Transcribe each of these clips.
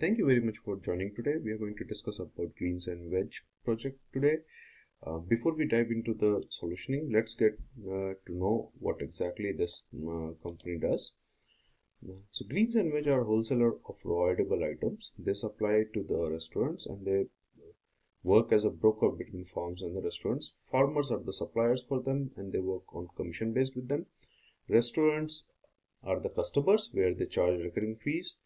Thank you very much for joining today. We are going to discuss about greens and veg project today. Before we dive into the solutioning, let's get to know what exactly this company does. So greens and veg are wholesaler of raw edible items. They supply to the restaurants and they work as a broker between farms and the restaurants. Farmers are the suppliers for them and they work on commission based with them. Restaurants are the customers where they charge recurring fees.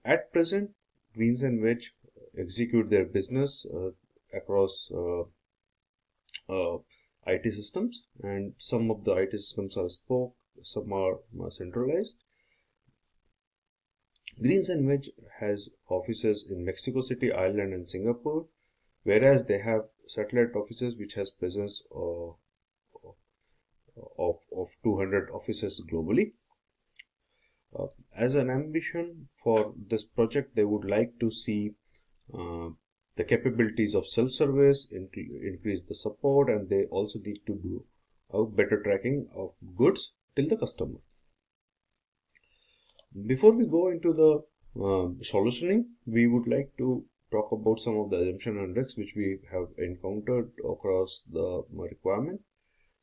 At present, greens and veg execute their business across IT systems, and some of the IT systems are spoke, some are centralized. Greens and Veg has offices in Mexico City, Ireland and Singapore, whereas they have satellite offices which has presence of 200 offices globally. As an ambition for this project, they would like to see the capabilities of self-service, increase the support, and they also need to do a better tracking of goods till the customer. Before we go into the solutioning, we would like to talk about some of the assumption and risks which we have encountered across the requirement.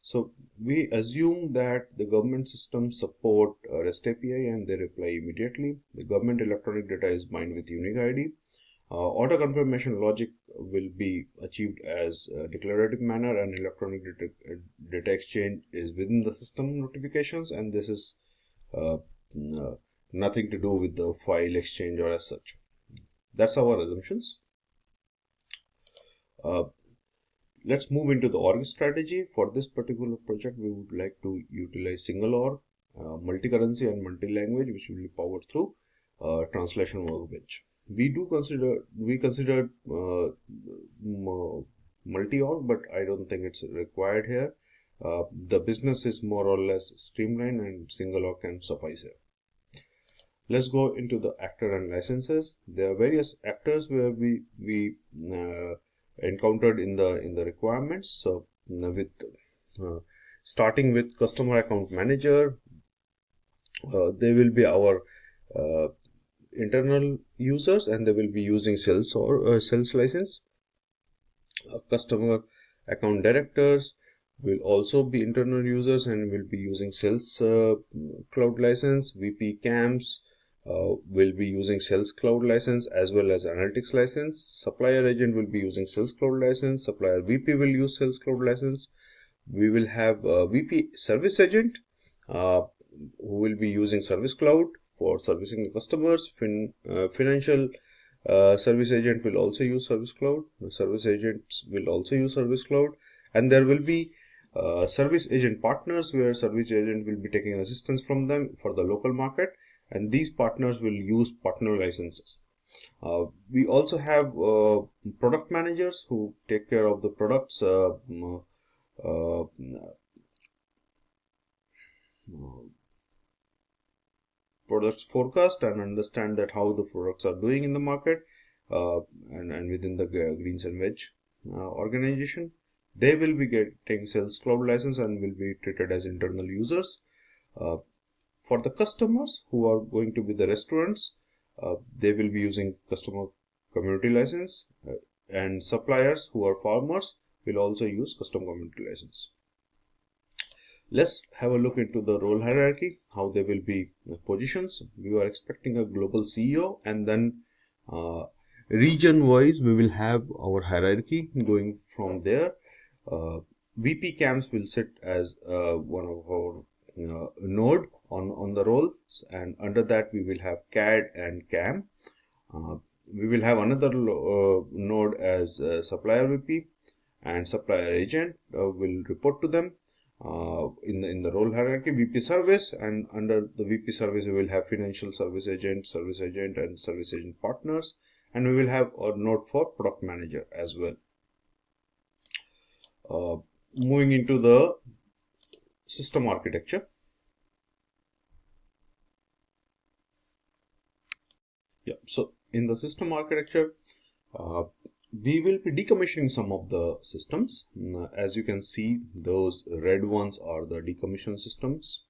So we assume that the government systems support REST API and they reply immediately. The government electronic data is mined with unique ID. Auto confirmation logic will be achieved as a declarative manner, and electronic data exchange is within the system notifications, and this is nothing to do with the file exchange or as such. That's our assumptions. Let's move into the org strategy. For this particular project, we would like to utilize single org, multi-currency and multi-language, which will be powered through translation workbench. We considered multi-org, but I don't think it's required here. The business is more or less streamlined and single org can suffice here. Let's go into the actor and licenses. There are various actors where we encountered in the requirements. So with starting with customer account manager, they will be our internal users and they will be using sales or sales license. Customer account directors will also be internal users and will be using sales cloud license. VP CAMs will be using sales cloud license as well as analytics license. Supplier agent will be using sales cloud license. Supplier VP will use sales cloud license. We will have a VP service agent who will be using service cloud for servicing the customers. Financial service agent will also use service cloud. Service agents will also use service cloud, and there will be service agent partners where service agent will be taking assistance from them for the local market, and these partners will use partner licenses. We also have product managers who take care of the products products forecast and understand that how the products are doing in the market and within the greens and veg organization. They will be getting sales cloud license and will be treated as internal users. For the customers who are going to be the restaurants, they will be using customer community license, and suppliers who are farmers will also use custom community license. Let's have a look into the role hierarchy, how they will be positions. We are expecting a global CEO, and then region wise we will have our hierarchy going from there. VP CAMs will sit as one of our node on the roles, and under that we will have CAD and CAM. We will have another node as supplier VP, and supplier agent will report to them in the role hierarchy. VP service, and under the VP service we will have financial service agent, and service agent partners, and we will have a node for product manager as well. Moving into the system architecture. So in the system architecture, we will be decommissioning some of the systems. As you can see, those red ones are the decommissioned systems.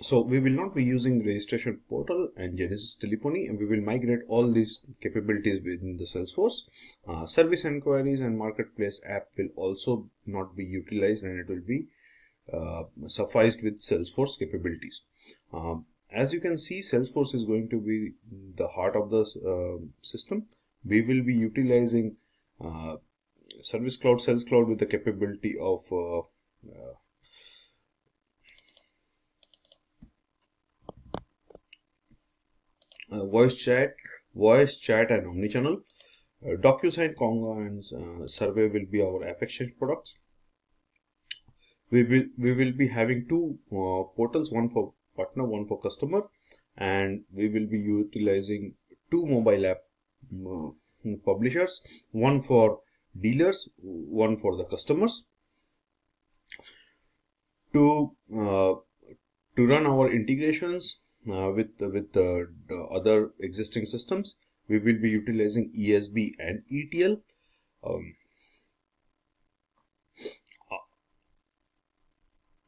So we will not be using registration portal and Genesis telephony, and we will migrate all these capabilities within the Salesforce. Service inquiries and marketplace app will also not be utilized, and it will be sufficed with Salesforce capabilities. As you can see, Salesforce is going to be the heart of the system. We will be utilizing Service Cloud, Sales Cloud with the capability of voice chat, and omnichannel. DocuSign, Conga, and Survey will be our App Exchange products. We will be having two portals, one for partner, one for customer, and we will be utilizing two mobile app publishers, one for dealers, one for the customers. To run our integrations with the other existing systems, we will be utilizing ESB and ETL.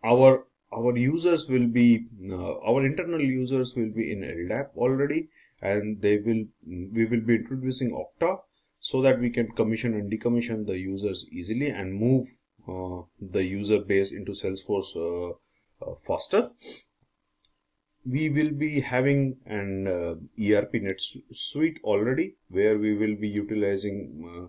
Our users will be our internal users will be in LDAP already, and we will be introducing Okta so that we can commission and decommission the users easily and move the user base into Salesforce faster. We will be having an ERP NetSuite already, where we will be utilizing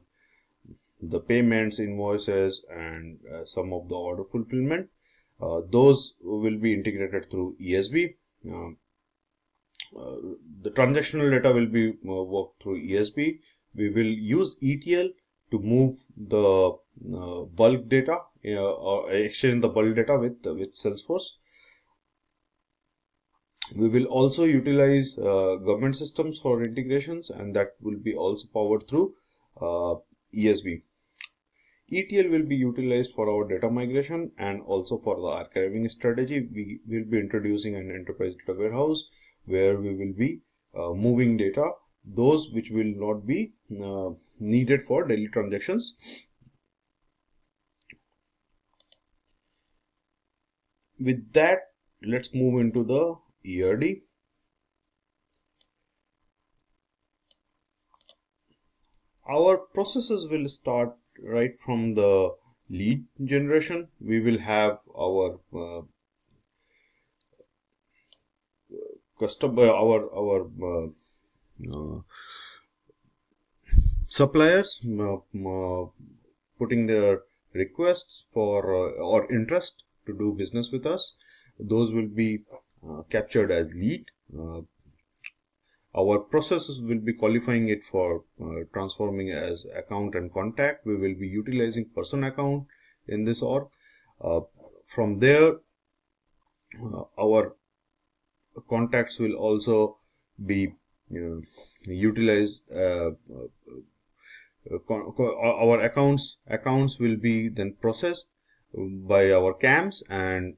the payments, invoices, and some of the order fulfillment. Those will be integrated through ESB. The transactional data will be worked through ESB. We will use ETL to move the bulk data or exchange the bulk data with Salesforce. We will also utilize government systems for integrations, and that will be also powered through ESB. ETL will be utilized for our data migration and also for the archiving strategy. We will be introducing an enterprise data warehouse where we will be moving data, those which will not be needed for daily transactions. With that, let's move into the ERD. Our processes will start right from the lead generation. We will have our suppliers putting their requests for or interest to do business with us. Those will be captured as lead. Our processes will be qualifying it for transforming as account and contact. We will be utilizing person account in this org. From there, our contacts will also be utilized. Our accounts will be then processed by our CAMs, and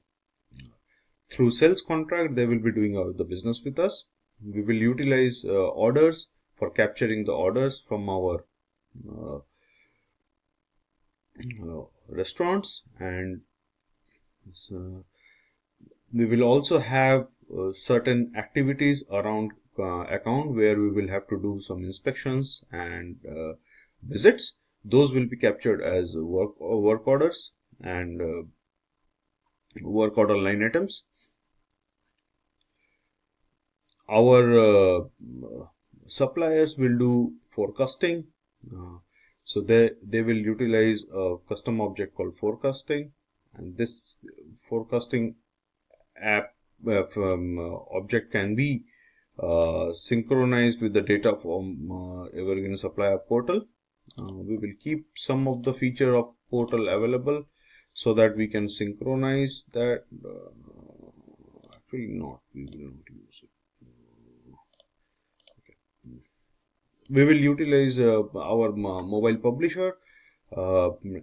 through sales contract they will be doing the business with us. We will utilize orders for capturing the orders from our restaurants, and we will also have certain activities around account where we will have to do some inspections and visits. Those will be captured as work orders and work order line items. Our suppliers will do forecasting, so they will utilize a custom object called forecasting, and this forecasting app object can be synchronized with the data from Evergreen Supplier Portal. We will keep some of the feature of portal available so that we can synchronize that. Actually not, we will not use it. We will utilize our mobile publisher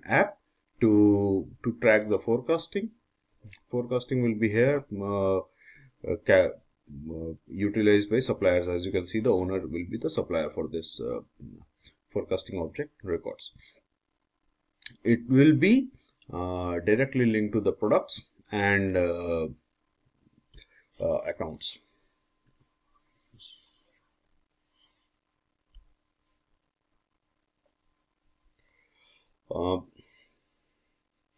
app to track the forecasting. Forecasting will be here utilized by suppliers. As you can see, the owner will be the supplier for this forecasting object records. It will be directly linked to the products, and accounts.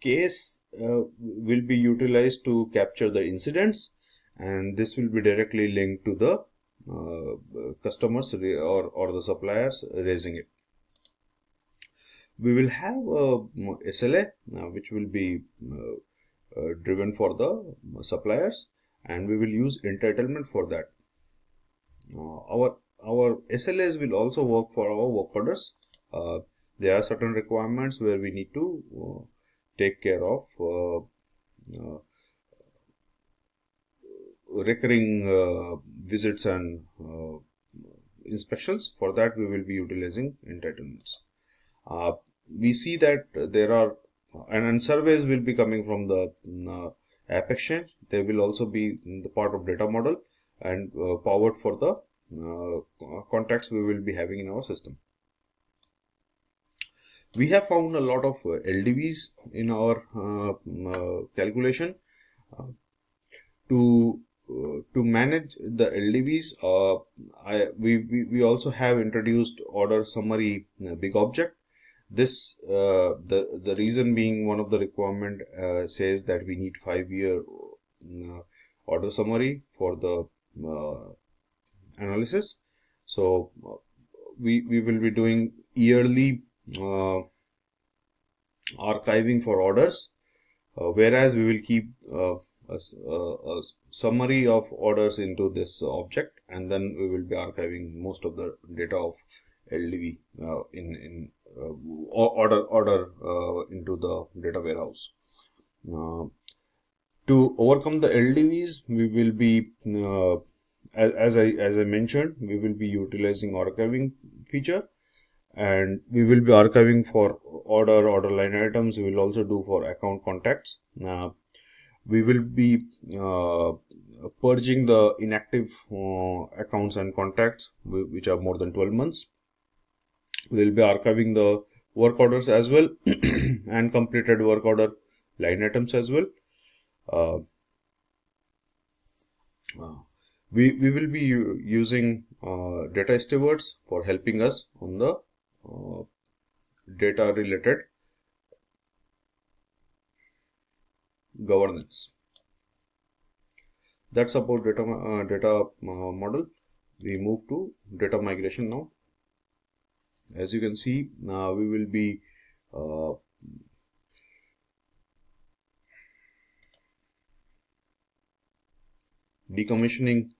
Case will be utilized to capture the incidents, and this will be directly linked to the customers or the suppliers raising it. We will have a SLA which will be driven for the suppliers, and we will use entitlement for that. Our SLAs will also work for our work orders. There are certain requirements where we need to take care of recurring visits and inspections. For that, we will be utilizing entitlements. We see that there are and surveys will be coming from the app exchange. They will also be the part of data model and powered for the contacts we will be having in our system. We have found a lot of LDVs in our calculation. To manage the LDVs, we also have introduced order summary big object. This the reason being, one of the requirement says that we need 5-year order summary for the analysis. So we will be doing yearly archiving for orders, whereas we will keep a summary of orders into this object, and then we will be archiving most of the data of LDV in order into the data warehouse. To overcome the LDVs, we will be as I mentioned, we will be utilizing archiving feature, and we will be archiving for order line items. We will also do for account contacts. We will be purging the inactive accounts and contacts which are more than 12 months. We will be archiving the work orders as well and completed work order line items as well. We will be using data stewards for helping us on the data related governance. That's about data model. We move to data migration now. As you can see, we will be decommissioning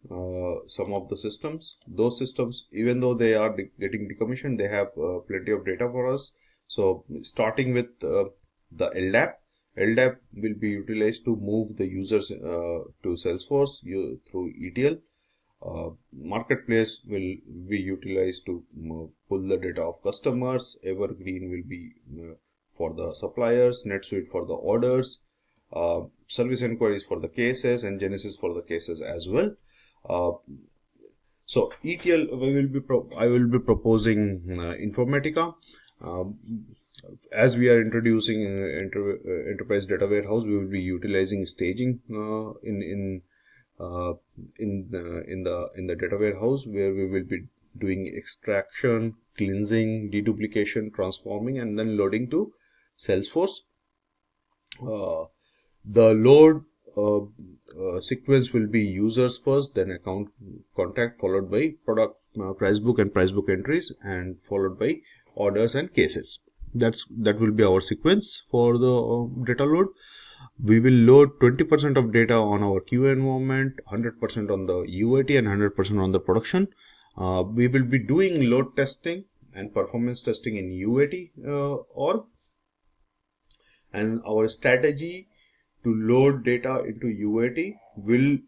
some of the systems. Those systems, even though they are getting decommissioned, they have plenty of data for us. So starting with the LDAP. LDAP will be utilized to move the users to Salesforce through ETL. Marketplace will be utilized to pull the data of customers. Evergreen will be for the suppliers. NetSuite for the orders. Service inquiries for the cases, and Genesis for the cases as well. So ETL, I will be proposing Informatica. As we are introducing enterprise data warehouse, we will be utilizing staging in the data warehouse, where we will be doing extraction, cleansing, deduplication, transforming, and then loading to Salesforce. The load sequence will be users first, then account contact, followed by product price book and price book entries, and followed by orders and cases. That will be our sequence for the data load. We will load 20% of data on our QA environment, 100% on the UAT, and 100% on the production. We will be doing load testing and performance testing in UAT org, and our strategy to load data into UAT will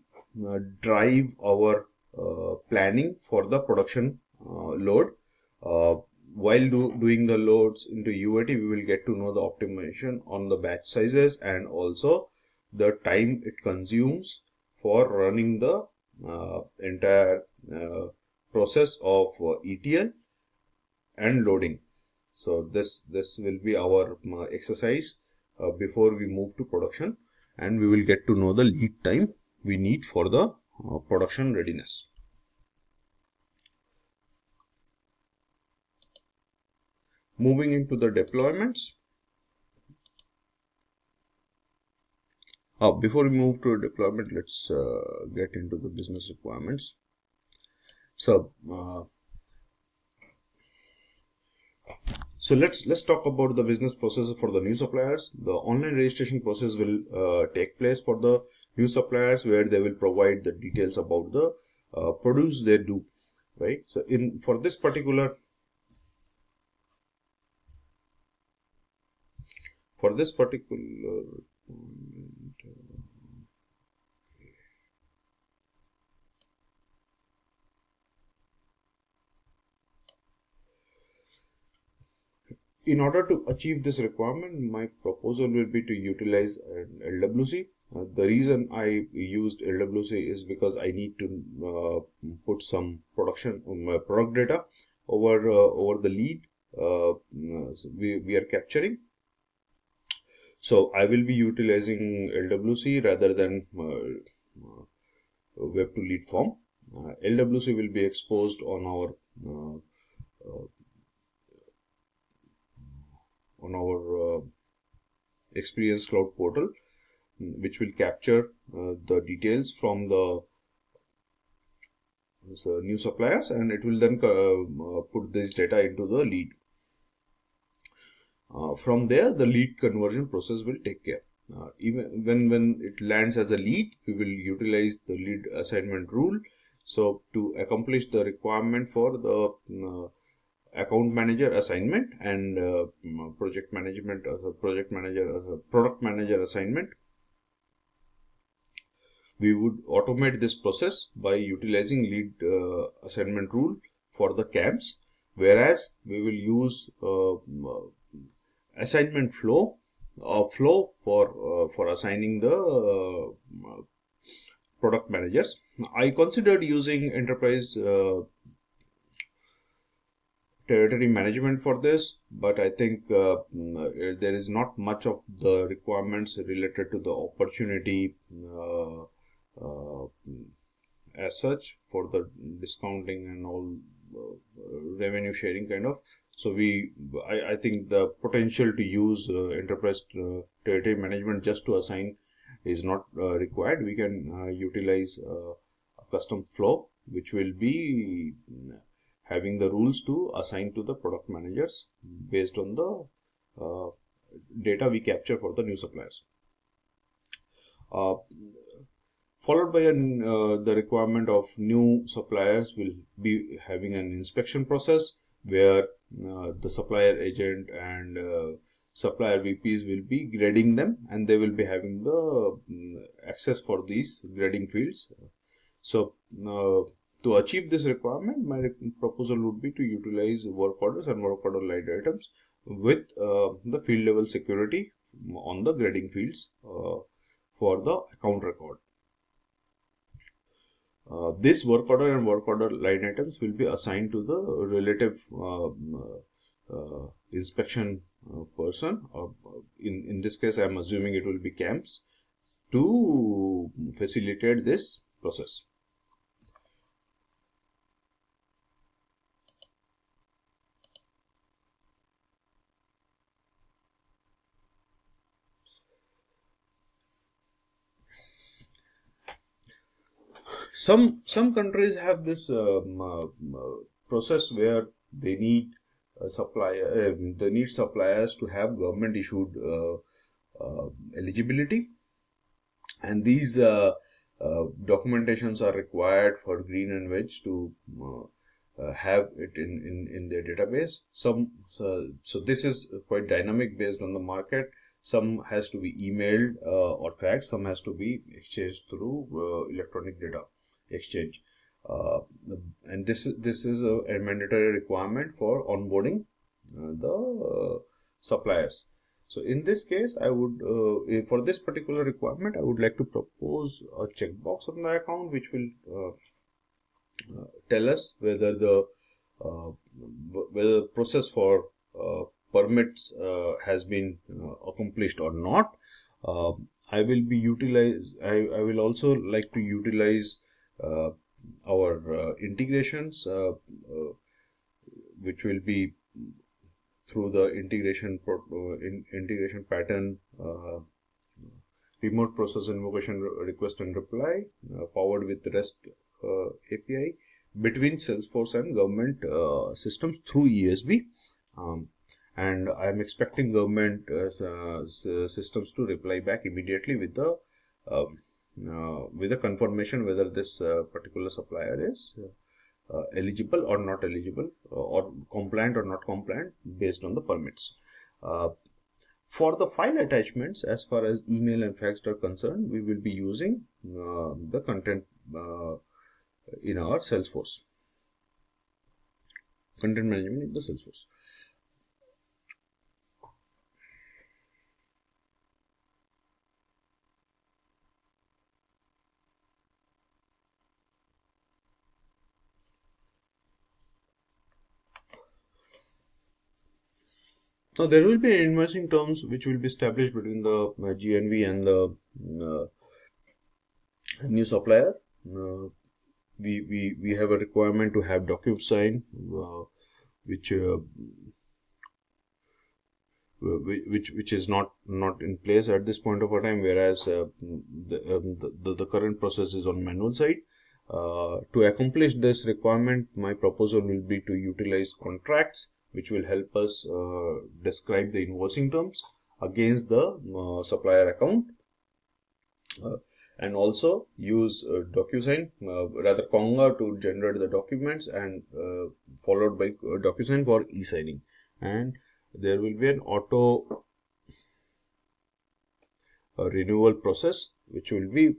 drive our planning for the production load. While doing the loads into UAT, we will get to know the optimization on the batch sizes and also the time it consumes for running the entire process of ETL and loading. So this will be our exercise before we move to production, and we will get to know the lead time we need for the production readiness. Moving into the deployments. Before we move to deployment, let's get into the business requirements. So let's talk about the business process for the new suppliers. The online registration process will take place for the new suppliers, where they will provide the details about the produce they do, right? So for this particular in order to achieve this requirement, my proposal will be to utilize an LWC. The reason I used LWC is because I need to put some product data over the lead we are capturing. So I will be utilizing LWC rather than web to lead form. LWC will be exposed on our Experience Cloud portal, which will capture the details from the new suppliers, and it will then put this data into the lead. From there, the lead conversion process will take care. Even when it lands as a lead, we will utilize the lead assignment rule. So to accomplish the requirement for the account manager assignment and product manager assignment, we would automate this process by utilizing lead assignment rule for the camps, whereas we will use assignment flow for assigning the product managers. I considered using enterprise territory management for this, but I think there is not much of the requirements related to the opportunity as such for the discounting and all revenue sharing kind of. So I think the potential to use enterprise territory management just to assign is not required. We can utilize a custom flow, which will be having the rules to assign to the product managers based on the data we capture for the new suppliers. Followed by the requirement of new suppliers will be having an inspection process, where the supplier agent and supplier VPs will be grading them, and they will be having the access for these grading fields. So to achieve this requirement, my proposal would be to utilize work orders and work order line items with the field level security on the grading fields for the account record. This work order and work order line items will be assigned to the relative inspection person. In this case, I am assuming it will be camps, to facilitate this process. Some countries have this process where they need suppliers to have government issued eligibility, and these documentations are required for green and veg to have it in their database. So this is quite dynamic based on the market. Some has to be emailed or faxed, some has to be exchanged through electronic data exchange, and this is a mandatory requirement for onboarding the suppliers. So in this case, I would for this particular requirement, I would like to propose a checkbox on the account, which will tell us whether the process for permits has been accomplished or not. I will also like to utilize our integrations, which will be through the integration pattern, remote process invocation request and reply, powered with REST API between Salesforce and government systems through ESB. And I am expecting government systems to reply back immediately with a confirmation whether this particular supplier is eligible or not eligible, or compliant or not compliant based on the permits. For the file attachments, as far as email and fax are concerned, we will be using the content in our Salesforce. Content management in the Salesforce. Now there will be invoicing terms which will be established between the GNV and the new supplier. We have a requirement to have DocuSign, which is not in place at this point of a time, whereas the current process is on manual side. To accomplish this requirement, my proposal will be to utilize contracts, which will help us describe the invoicing terms against the supplier account, and also use DocuSign, rather Conga, to generate the documents, and followed by DocuSign for e-signing. And there will be an auto renewal process, which will be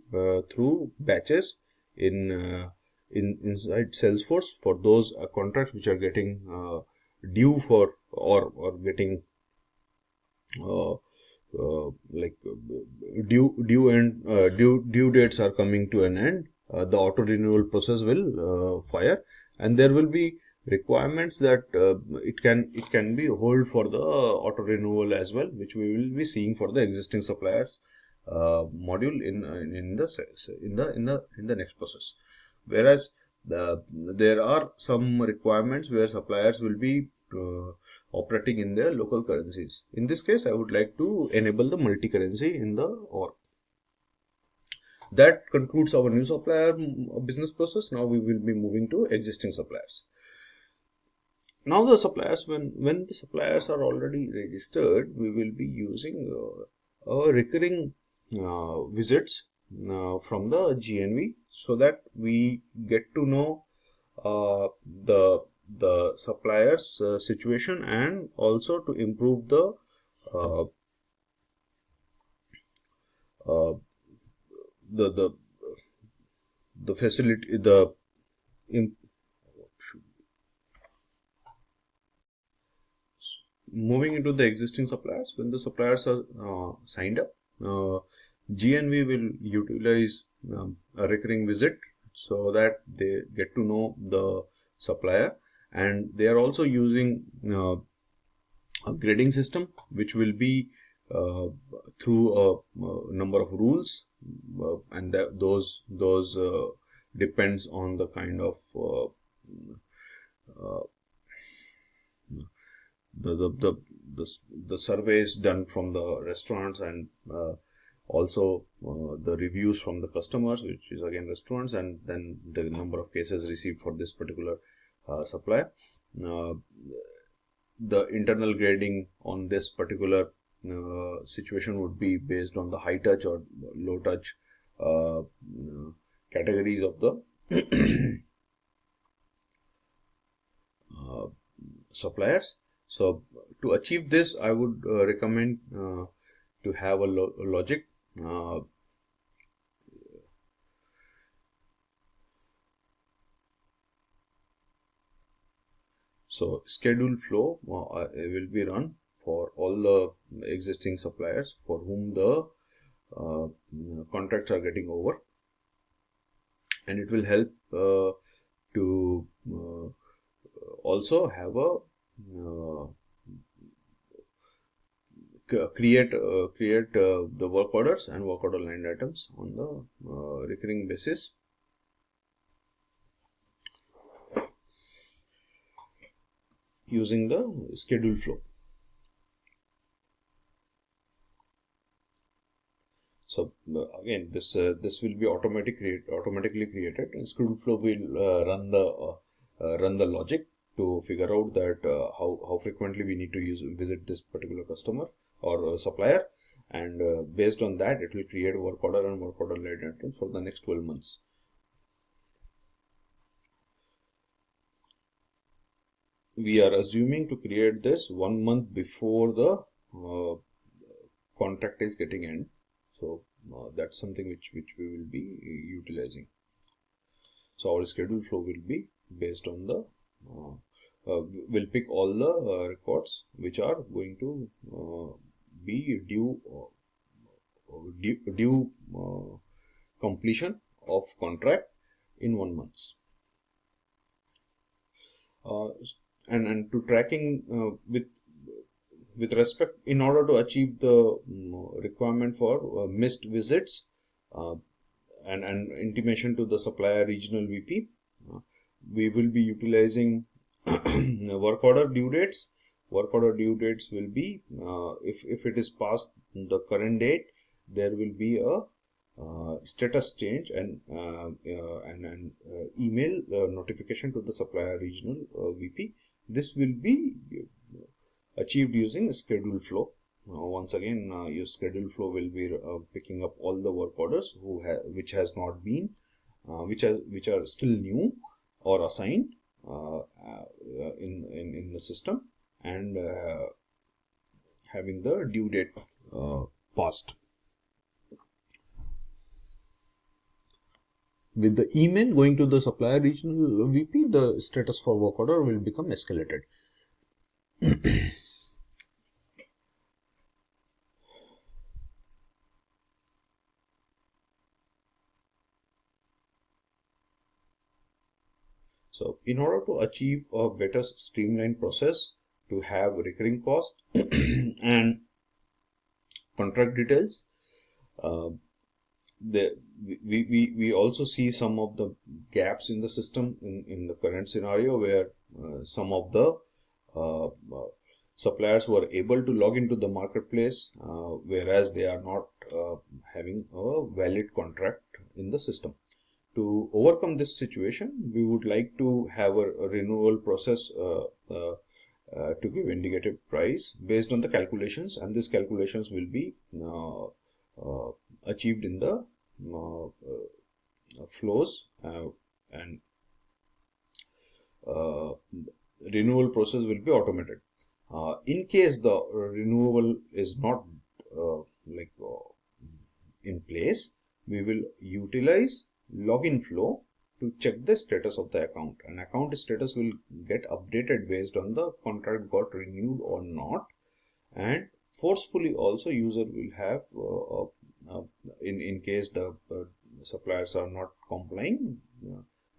through batches inside Salesforce for those contracts which are getting due for or getting due dates are coming to an end. The auto renewal process will fire, and there will be requirements that it can be hold for the auto renewal as well, which we will be seeing for the existing suppliers module in the next process. Whereas there are some requirements where suppliers will be operating in their local currencies. In this case, I would like to enable the multi-currency in the org. That concludes our new supplier business process. Now we will be moving to existing suppliers. Now the suppliers, when the suppliers are already registered, we will be using recurring visits from the GNV, so that we get to know the supplier's situation, and also to improve the facility, moving into the existing suppliers. When the suppliers are signed up, GNV will utilize a recurring visit, so that they get to know the supplier, and they are also using a grading system, which will be through a number of rules, and those depends on the kind of the surveys done from the restaurants, and also the reviews from the customers, which is again restaurants, and then the number of cases received for this particular supplier. The internal grading on this particular situation would be based on the high touch or low touch categories of the suppliers. So to achieve this, I would recommend to have a logic. So schedule flow will be run for all the existing suppliers for whom the contracts are getting over, and it will help to also have a create the work orders and work order line items on the recurring basis. using the schedule flow. So again, this will be automatically created, and schedule flow will run the logic to figure out that how frequently we need to visit this particular customer or supplier, and based on that it will create work order and work order led entries for the next 12 months. We are assuming to create this 1 month before the contract is getting end. So that's something which we will be utilizing. So our schedule flow will be based on the we'll pick all the records which are going to be due completion of contract in 1 month. And to tracking with respect, in order to achieve the requirement for missed visits and intimation to the supplier regional VP, we will be utilizing work order due dates. Work order due dates will be if it is past the current date, there will be a status change and email notification to the supplier regional VP. This will be achieved using schedule flow. Once again, your schedule flow will be picking up all the work orders which has not been which are still new or assigned in the system, and having the due date passed. With the email going to the supplier regional VP, the status for work order will become escalated. So in order to achieve a better streamlined process, to have recurring cost and contract details, we also see some of the gaps in the system in the current scenario, where some of the suppliers were able to log into the marketplace, whereas they are not having a valid contract in the system. To overcome this situation, we would like to have a renewal process to give indicative price based on the calculations, and these calculations will be achieved in the flows, and renewal process will be automated. In case the renewal is not in place, we will utilize login flow to check the status of the account, and account status will get updated based on the contract got renewed or not. And forcefully also user will have in case the suppliers are not complying,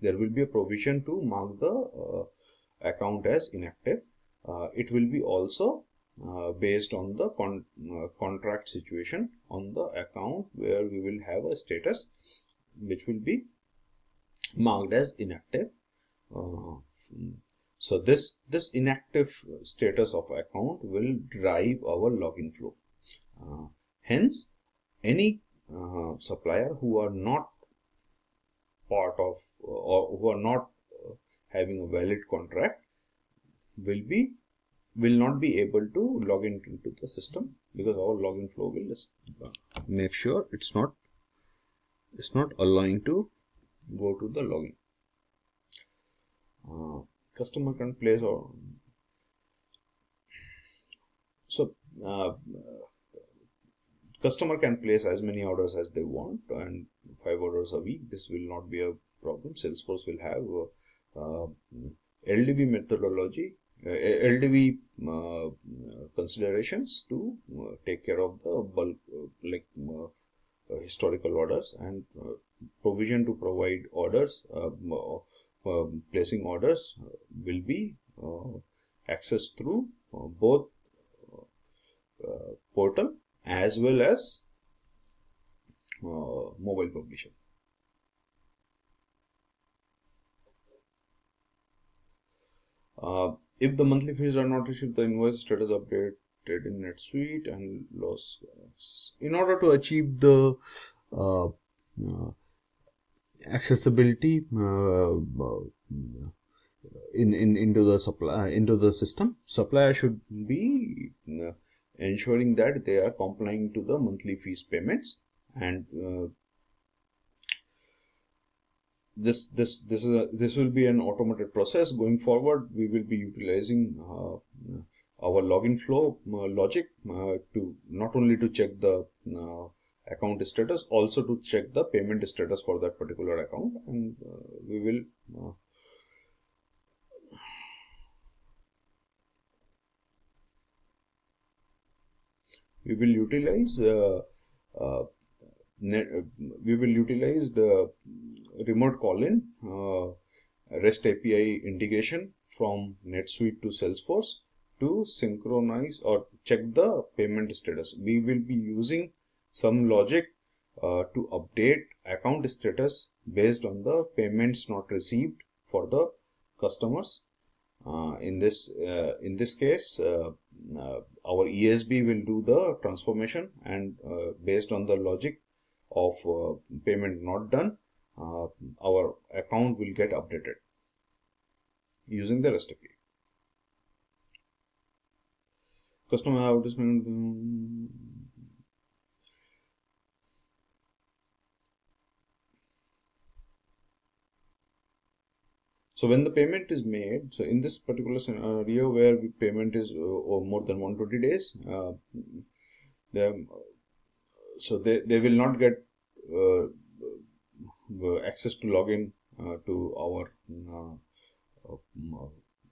there will be a provision to mark the account as inactive. It will be also based on the contract situation on the account, where we will have a status which will be marked as inactive. So this inactive status of account will drive our login flow. Hence, any supplier who are not part of or who are not having a valid contract will not be able to log into the system, because our login flow will just make sure it's not allowing to go to the login. Customer can place or customer can place as many orders as they want, and 5 orders a week. This will not be a problem. Salesforce will have LDV methodology, LDV considerations to take care of the bulk historical orders, and provision to provide orders, placing orders will be accessed through both portal as well as mobile publisher. If the monthly fees are not received, the invoice status updated in NetSuite and loss. In order to achieve the uh, accessibility into the supply into the system, supplier should be ensuring that they are complying to the monthly fees payments, and this will be an automated process going forward. We will be utilizing our login flow logic to not only to check the account status, also to check the payment status for that particular account, and we will utilize the remote call-in REST API integration from NetSuite to Salesforce to synchronize or check the payment status. We will be using some logic to update account status based on the payments not received for the customers. In this case, our ESB will do the transformation, and based on the logic of payment not done, our account will get updated using the REST API. Customer advertisement. So when the payment is made, so in this particular scenario where payment is more than 120 days, so they will not get access to login to our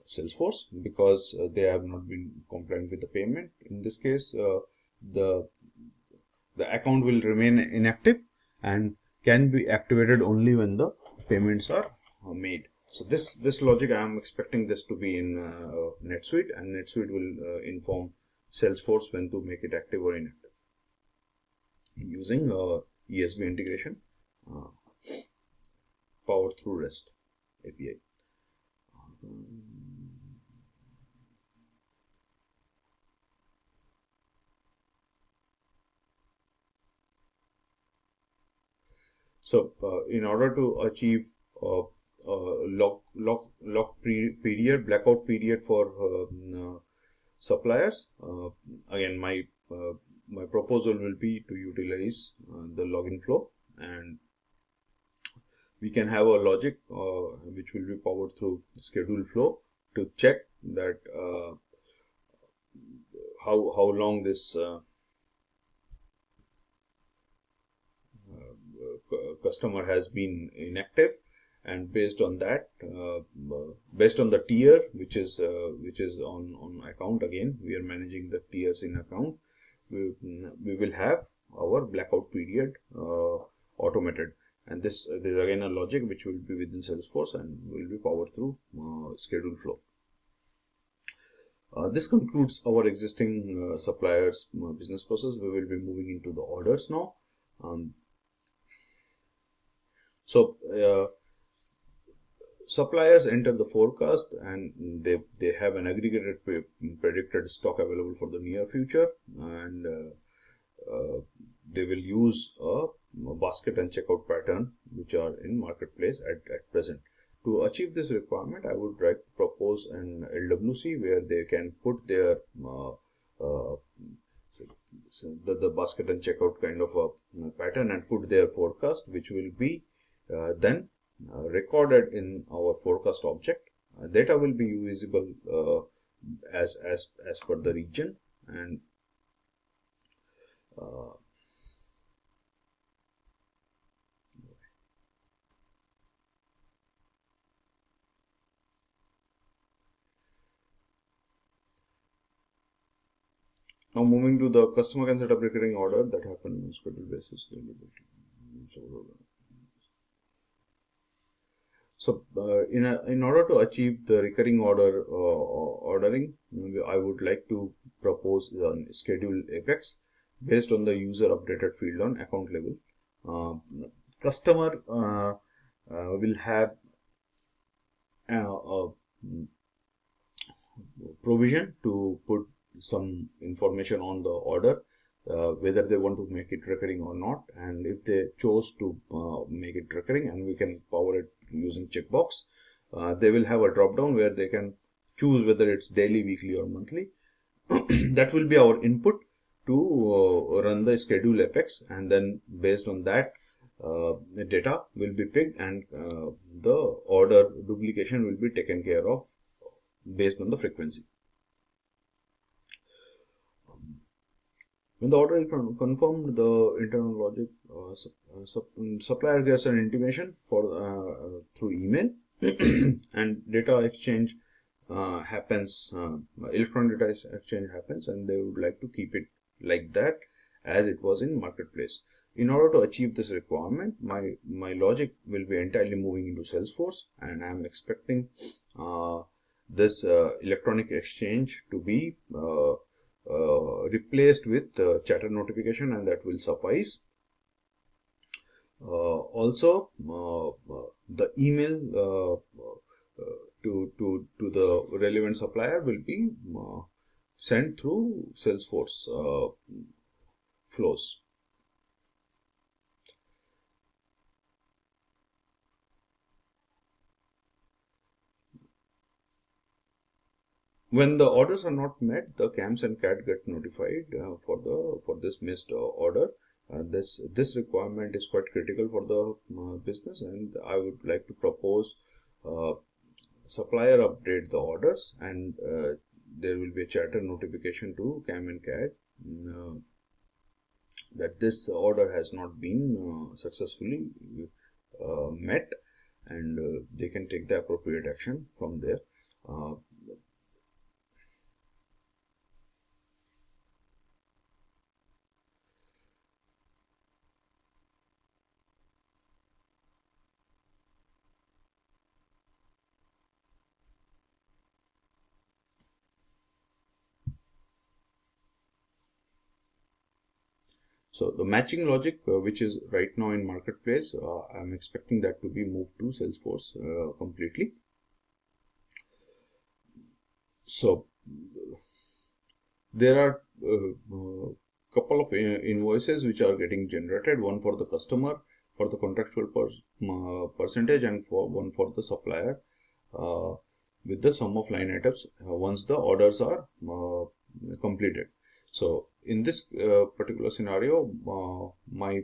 Salesforce, because they have not been compliant with the payment. In this case, the account will remain inactive and can be activated only when the payments are made. So this logic, I am expecting this to be in NetSuite, and NetSuite will inform Salesforce when to make it active or inactive using ESB integration powered through REST API. So in order to achieve blackout period for suppliers, again my proposal will be to utilize the login flow, and we can have a logic which will be powered through schedule flow to check that how long this customer has been inactive, and based on that, based on the tier which is on account, again we are managing the tiers in account, we will have our blackout period automated, and this is again a logic which will be within Salesforce and will be powered through schedule flow. This concludes our existing suppliers business process. We will be moving into the orders now. So suppliers enter the forecast, and they have an aggregated predicted stock available for the near future, and they will use a basket and checkout pattern which are in marketplace at present. To achieve this requirement, I would like to propose an LWC where they can put their the basket and checkout kind of a pattern and put their forecast, which will be then recorded in our forecast object. Data will be visible as per the region, and now moving to the customer can set up recurring order that happen on schedule basis. So in order to achieve the recurring order ordering, I would like to propose schedule apex based on the user updated field on account level. Customer will have provision to put some information on the order, whether they want to make it recurring or not, and if they chose to make it recurring, and we can power it using checkbox, they will have a drop down where they can choose whether it's daily, weekly or monthly. That will be our input to run the schedule apex, and then based on that the data will be picked, and the order duplication will be taken care of based on the frequency. When the order is confirmed, the internal logic supplier gets an intimation for through email, and data exchange happens. Electronic data exchange happens, and they would like to keep it like that as it was in marketplace. In order to achieve this requirement, my logic will be entirely moving into Salesforce, and I am expecting this electronic exchange to be replaced with chatter notification, and that will suffice. Also, the email to the relevant supplier will be sent through Salesforce flows. When the orders are not met, the CAMS and CAT get notified for this missed order. This requirement is quite critical for the business, and I would like to propose supplier update the orders, and there will be a chatter notification to CAM and CAT that this order has not been successfully met, and they can take the appropriate action from there. So the matching logic, which is right now in marketplace, I'm expecting that to be moved to Salesforce completely. So there are couple of invoices which are getting generated, one for the customer for the contractual percentage, and one for the supplier with the sum of line items once the orders are completed. So in this particular scenario, my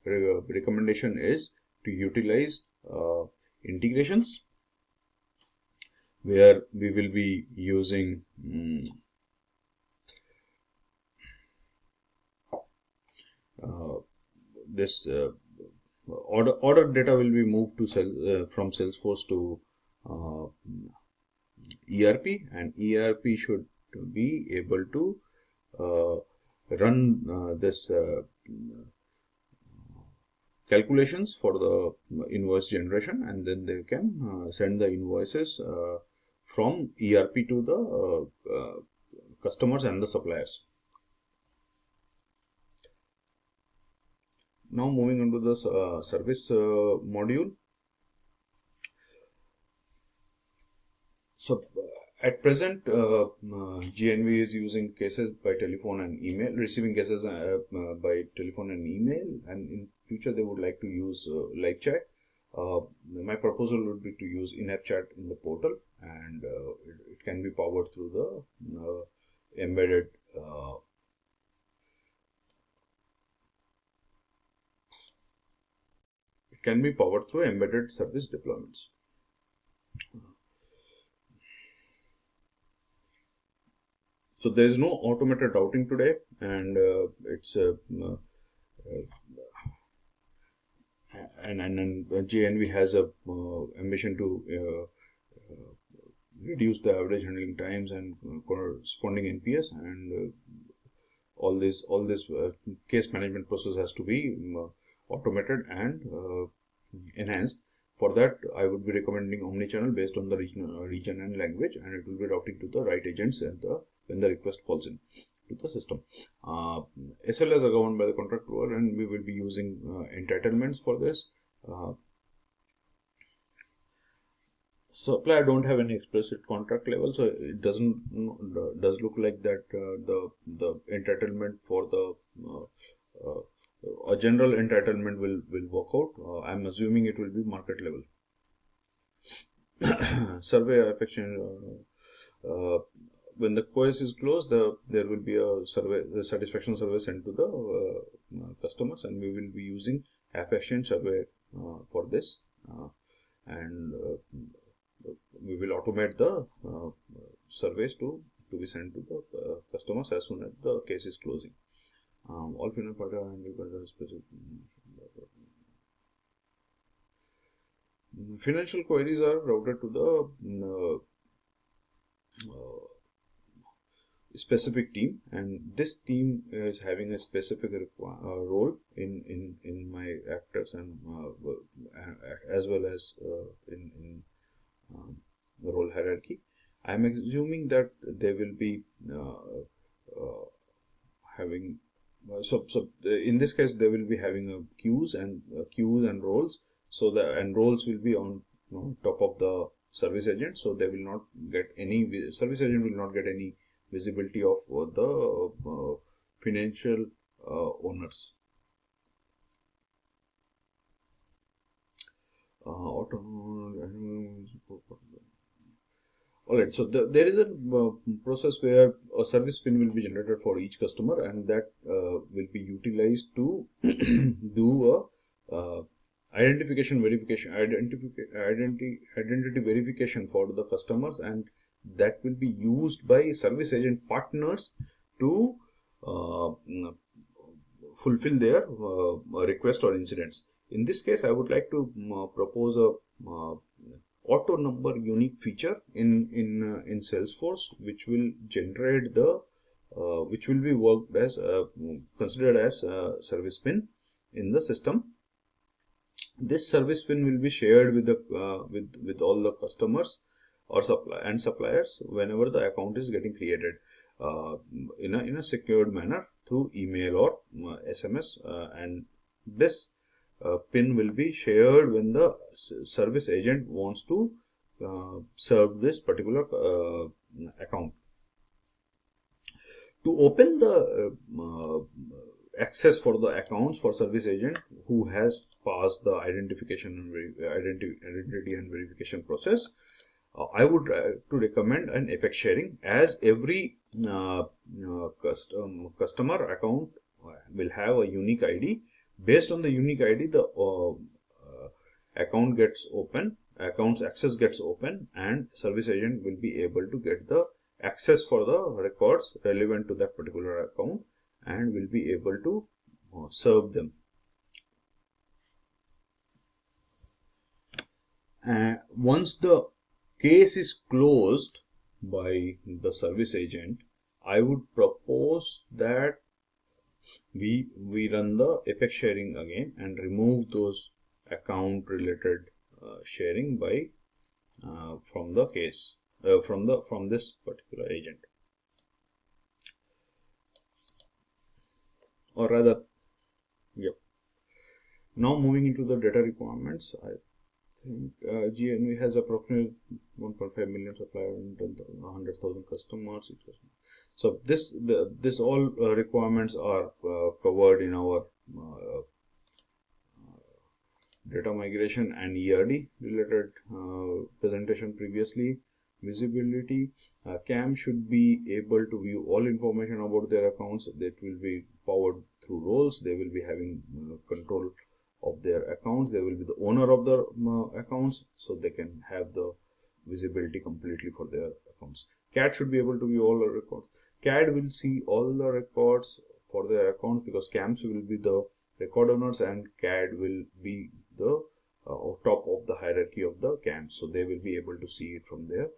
recommendation is to utilize integrations, where we will be using this order data will be moved to from Salesforce to ERP, and ERP should be able to run this calculations for the invoice generation, and then they can send the invoices from ERP to the customers and the suppliers. Now moving on to the service module. So at present, GNV is using cases by telephone and email, receiving cases by telephone and email, and in future they would like to use live chat. My proposal would be to use in-app chat in the portal, and it can be powered through the embedded service deployments. So there is no automated routing today, and it's and GNV has a ambition to reduce the average handling times and corresponding NPS, and all this case management process has to be automated and enhanced. For that, I would be recommending omnichannel based on the region and language, and it will be routing to the right agents and when the request falls in to the system. SLAs are governed by the contract rule, and we will be using entitlements for this. supplier don't have any explicit contract level, so it does look like that the entitlement for the a general entitlement will work out. I'm assuming it will be market level. Survey affection. When the quiz is closed, there will be a survey, the satisfaction survey sent to the customers, and we will be using affection survey for this, and we will automate the surveys to be sent to the customers as soon as the case is closing. All final part are handled by the specific. Financial queries are routed to the specific team, and this team is having a specific role in my actors, and as well as in the role hierarchy. I am assuming that they will be having so in this case they will be having a queues and roles. So roles will be on top of the service agent, so they will not get any service agent will not get any visibility of the financial owners. Alright, so there is a process where a service pin will be generated for each customer, and that will be utilized to do a identity verification for the customers, and that will be used by service agent partners to fulfill their request or incidents. In this case, I would like to propose a auto number unique feature in Salesforce, which will generate the which will be worked as considered as a service pin in the system. This service pin will be shared with the with all the customers or suppliers whenever the account is getting created in a secured manner through email or SMS, and this pin will be shared when the service agent wants to serve this particular account. To open the access for the accounts for service agent who has passed the identity and verification process, I would to recommend an effect sharing, as every customer account will have a unique ID. Based on the unique ID, the account gets open, accounts access gets open, and service agent will be able to get the access for the records relevant to that particular account and will be able to serve them. Once the case is closed by the service agent, I would propose that we run the effect sharing again and remove those account related sharing by from the case from this particular agent, or rather, yep. Now moving into the data requirements, I think GNV has approximately 1.5 million suppliers and 100,000 customers. So this all requirements are covered in our data migration and ERD related presentation previously. Visibility, CAM should be able to view all information about their accounts. That will be powered through roles. They will be having control of their accounts. They will be the owner of the accounts, so they can have the visibility completely for their accounts. CAD should be able to view all the records. CAD will see all the records for their accounts, because CAMs will be the record owners and CAD will be the top of the hierarchy of the CAMs, so they will be able to see it from there.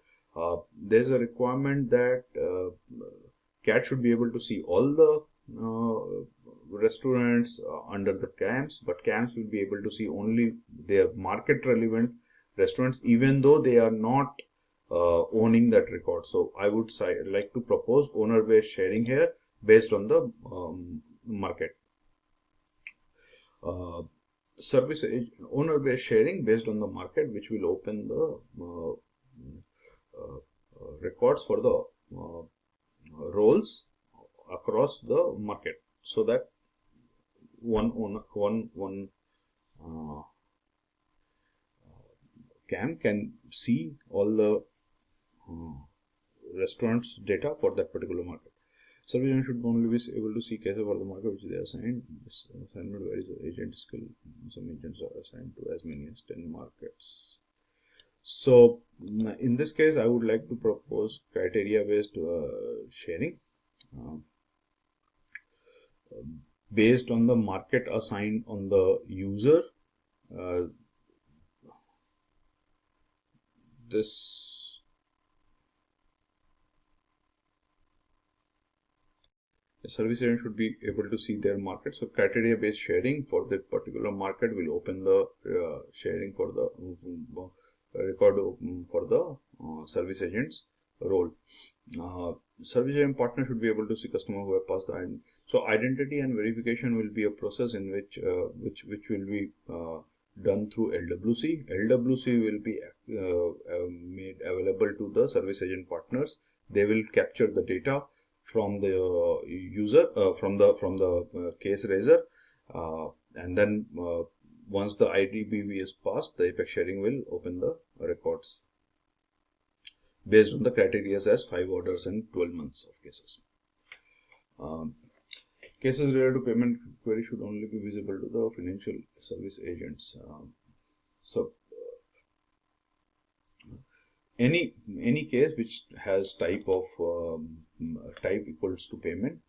There's a requirement that CAD should be able to see all the restaurants under the CAMs, but CAMs will be able to see only their market relevant restaurants, even though they are not owning that record. So I would like to propose owner based sharing here based on the market. Service owner based sharing based on the market, which will open the records for the roles across the market, so that one CAM can see all the restaurants data for that particular market. Service agent should only be able to see cases for the market which they are assigned. This assignment varies with agent skill. Some agents are assigned to as many as 10 markets. So in this case, I would like to propose criteria-based sharing based on the market assigned on the user. This the service agent should be able to see their market. So criteria-based sharing for that particular market will open the sharing for the record for the service agent's role. Service agent partner should be able to see customer who have passed the so identity and verification will be a process in which will be done through LWC. LWC will be made available to the service agent partners. They will capture the data from the user from the case raiser, and then once the IDBV is passed, the Apex sharing will open the records based on the criteria as 5 orders and 12 months of cases. Cases related to payment query should only be visible to the financial service agents. Any case which has type of type equals to payment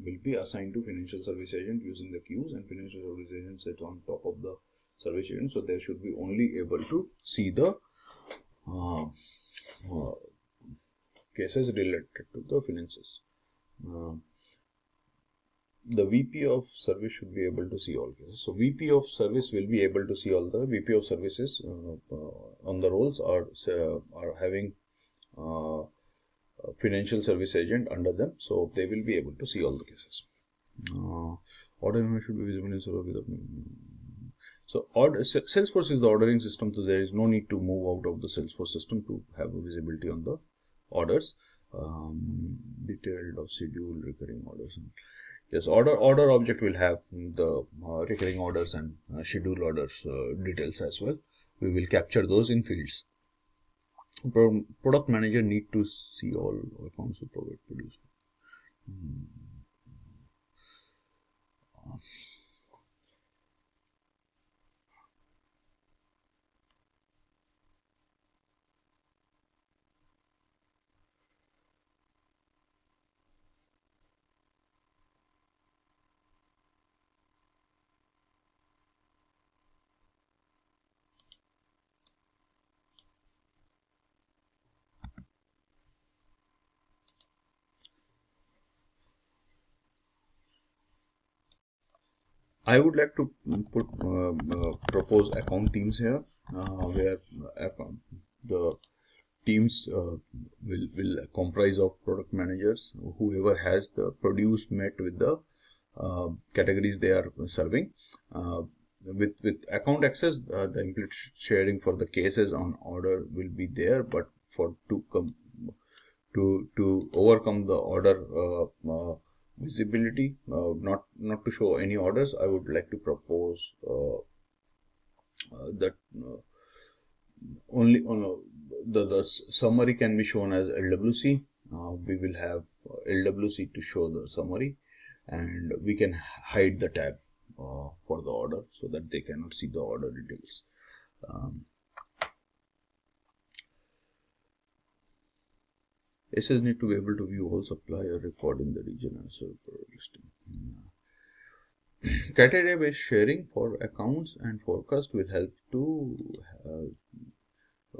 will be assigned to financial service agent using the queues, and financial service agent sits on top of the service agent, so they should be only able to see the cases related to the finances. The VP of service should be able to see all cases. So VP of service will be able to see all the VP of services on the roles are having financial service agent under them, so they will be able to see all the cases. Order number should be visible in server without. So Salesforce is the ordering system, so there is no need to move out of the Salesforce system to have a visibility on the orders. Detailed of schedule, recurring orders. Yes, order object will have the recurring orders and schedule orders details as well. We will capture those in fields. Product manager need to see all accounts of product produced. I would like to propose account teams here, where the teams will comprise of product managers, whoever has the produce met with the categories they are serving. With account access, the implicit sharing for the cases on order will be there, but for to overcome the order visibility, not to show any orders, I would like to propose that only the summary can be shown as LWC. We will have LWC to show the summary, and we can hide the tab for the order so that they cannot see the order details. SS need to be able to view all supplier record in the region as well for listing. Criteria-based sharing for accounts and forecast will help to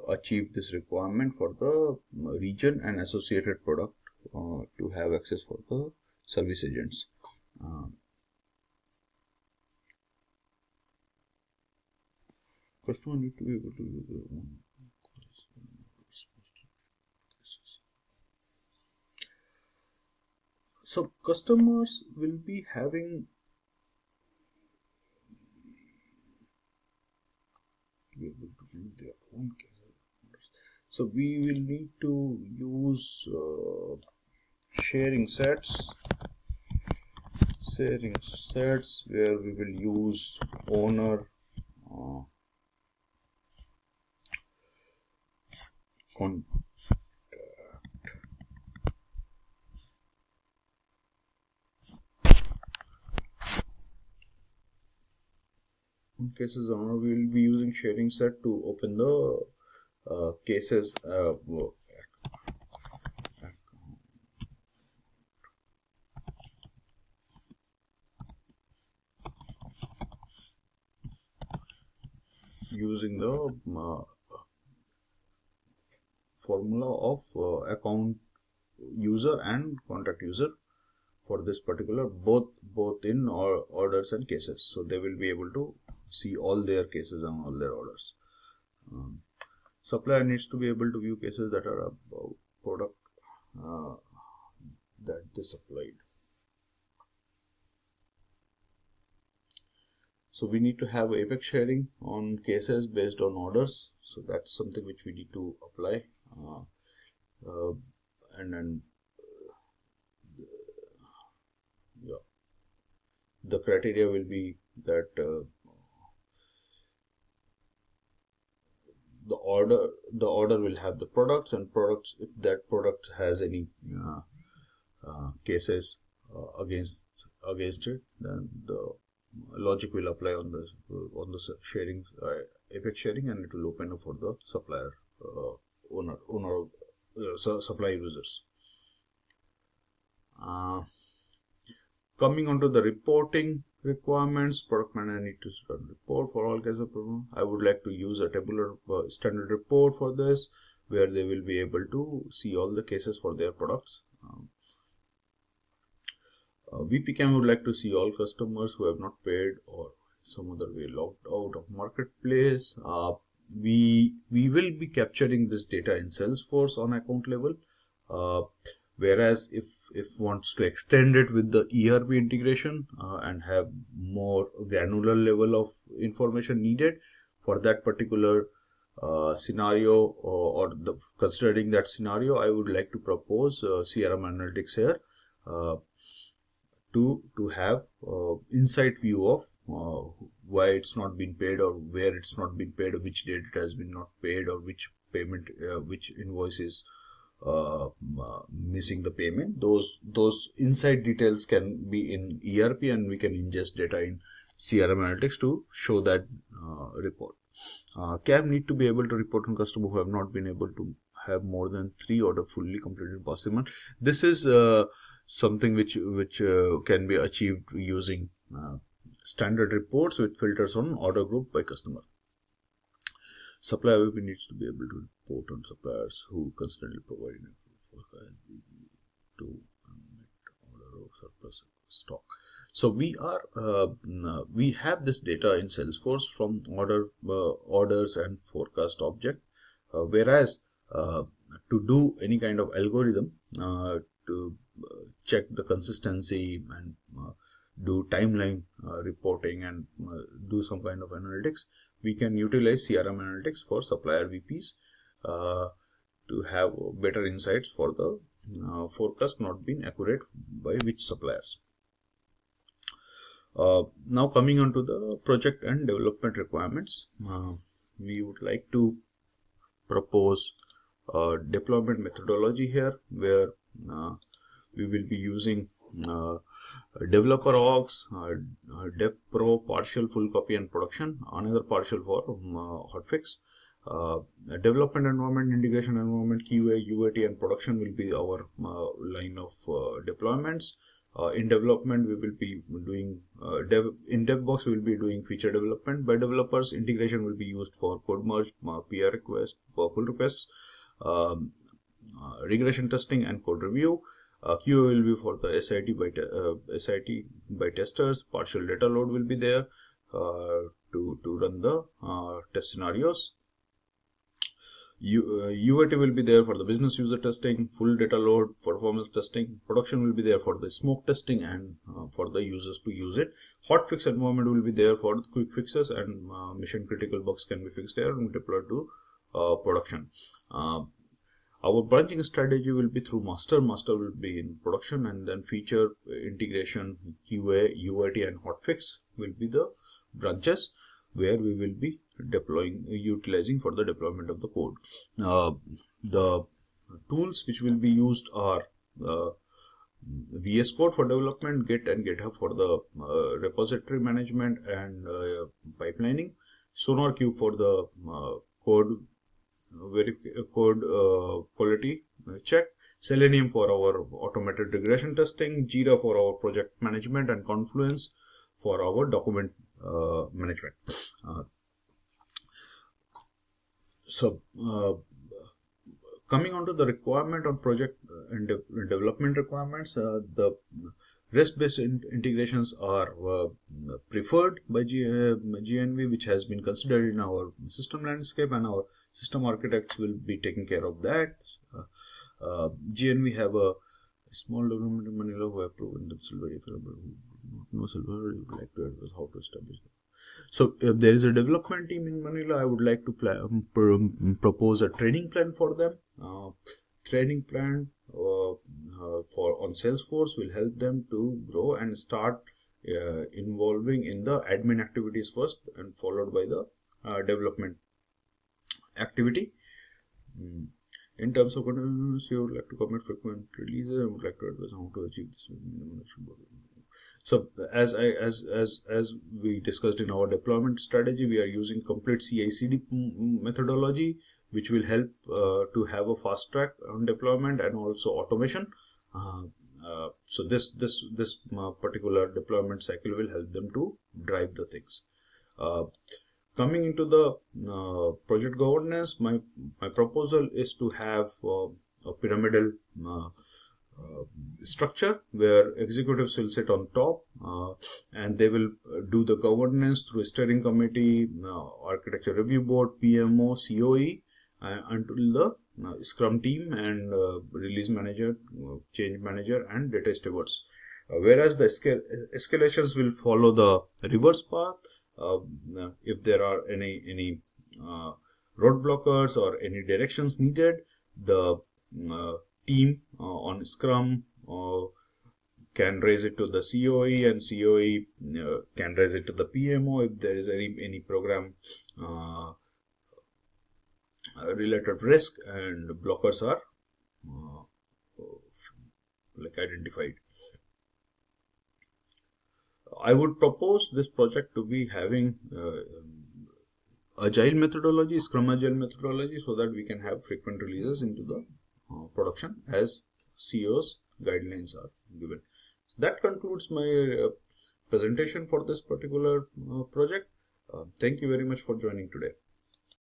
achieve this requirement for the region and associated product to have access for the service agents. Customer need to be able to use their own. So customers will be having be able to view their own cases. So we will need to use sharing sets where we will use owner cases owner. We will be using sharing set to open the cases using the formula of account user and contact user for this particular both in orders and cases. So they will be able to see all their cases and all their orders. Supplier needs to be able to view cases that are about product that they supplied. So we need to have Apex sharing on cases based on orders. So that's something which we need to apply. And then the criteria will be that the order will have the products, and products, if that product has any cases against it, then the logic will apply on the sharing Apex sharing, and it will open up for the supplier supply users. Coming on to the reporting requirements, product manager need to run report for all cases of problem. I would like to use a tabular standard report for this, where they will be able to see all the cases for their products. VPCAM would like to see all customers who have not paid or some other way logged out of marketplace. We will be capturing this data in Salesforce on account level. Whereas if wants to extend it with the ERP integration and have more granular level of information needed for that particular scenario, or considering that scenario, I would like to propose CRM analytics here to have insight view of why it's not been paid, or where it's not been paid, or which date it has been not paid, or which payment, which invoice is missing the payment. Those inside details can be in ERP, and we can ingest data in CRM analytics to show that report. CAM need to be able to report on customers who have not been able to have more than 3 order fully completed past month. This is something which can be achieved using standard reports with filters on order group by customer. Supplier VP needs to be able to report on suppliers who constantly provide to order or surplus stock. So we have this data in Salesforce from orders and forecast object, whereas to do any kind of algorithm to check the consistency and do timeline reporting and do some kind of analytics, we can utilize CRM analytics for supplier VPs to have better insights for the forecast not being accurate by which suppliers. Now coming on to the project and development requirements, we would like to propose a deployment methodology here, where we will be using developer orgs, dev pro, partial, full copy, and production, another partial for hotfix. Development environment, integration environment, QA, UAT, and production will be our line of deployments. In development, we will be doing in DevBox we will be doing feature development by developers. Integration will be used for code merge, PR requests, pull requests, regression testing, and code review. QA will be for the SIT by testers. Partial data load will be there to run the test scenarios. UAT will be there for the business user testing, full data load, performance testing. Production will be there for the smoke testing and for the users to use it. Hotfix environment will be there for the quick fixes, and mission critical bugs can be fixed there and deployed to production. Our branching strategy will be through master. Master will be in production, and then feature, integration, QA, UAT, and hotfix will be the branches where we will be utilizing for the deployment of the code. The tools which will be used are VS Code for development, Git and GitHub for the repository management and pipelining, SonarQube for the code quality check, Selenium for our automated regression testing, Jira for our project management, and Confluence for our document management. Coming on to the requirement on project and development requirements, the REST-based integrations are preferred by GNV, which has been considered in our system landscape, and our system architects will be taking care of that. GNV have a small development in Manila who have proven themselves very favorable. No silver, you would like to advise how to establish that. So if there is a development team in Manila, I would like to propose a training plan for them. Training plan on Salesforce will help them to grow and start involving in the admin activities first, and followed by the development activity. In terms of continuous, you would like to commit frequent releases. I would like to advise how to achieve this. So as we discussed in our deployment strategy, we are using complete CI/CD methodology, which will help to have a fast track on deployment and also automation. So this particular deployment cycle will help them to drive the things. Coming into the project governance, my proposal is to have a pyramidal structure where executives will sit on top, and they will do the governance through a steering committee, architecture review board, PMO, COE, until the Scrum team and release manager, change manager, and data stewards. Whereas the escalations will follow the reverse path. If there are any road blockers or any directions needed, the team on Scrum can raise it to the COE, and COE can raise it to the PMO if there is any program related risk and blockers are identified. I would propose this project to be having agile methodology, Scrum agile methodology, so that we can have frequent releases into the production as CEO's guidelines are given. So that concludes my presentation for this particular project. Thank you very much for joining today.